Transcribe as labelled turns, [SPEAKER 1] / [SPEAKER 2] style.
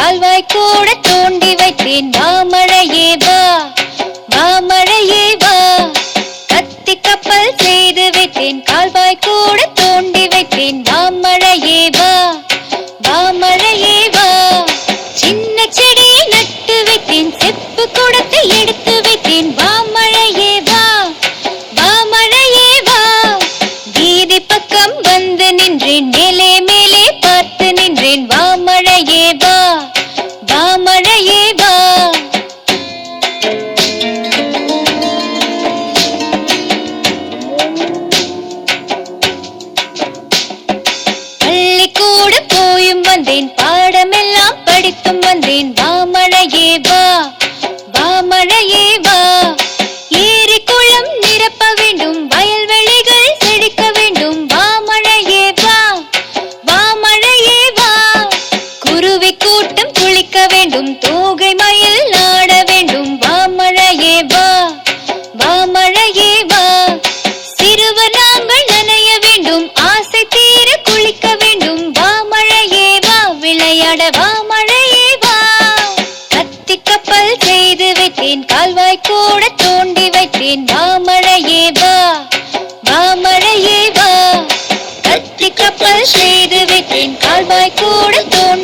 [SPEAKER 1] கால்வாய் கூட தோண்டி வைத்தேன் மாமழையே வா மாமழையே வா கத்தி கப்பல் செய்து வைத்தேன் கால்வாய் கூட தோண்டி வைத்தேன் மாமழையே வா மாமழையே வா சின்ன செடியை நட்டு வைத்தேன் செப்பு குடத்தை எடுத்து வைத்தேன் மாமழையே வா மாமழையே வா வீதி பக்கம் வந்து நின்றேன் மேலே மேலே பார்த்து நின்றேன் மாமழையே வா மாமழையே வா பள்ளிக்கூட போயும் வந்தேன் பாடமெல்லாம் படித்தும் வந்தேன் மாமழையே வா மாமழையே வா ஏரி குளம் நிரப்ப வேண்டும் வயல்வெளிகள் செழிக்க வேண்டும் மாமழையே வா மாமழையே வா குருவி கூட்டம் குளிக்க வேண்டும் தோகை மயில் ஆட வேண்டும் மாமழையே வா மாமழையே வா சிறுவர் நாங்கள் நனைய வேண்டும் ஆசை தீர குளிக்க வேண்டும் மாமழையே வா விளையாட மாமழையே வா கத்தி கப்பல் செய்து வைத்தேன் கால்வாய் கூட தோண்டி வைத்தேன் மாமழையே வா மாமழையே வா கத்தி கப்பல் செய்து வைத்தேன் கால்வாய் கூட தோண்டி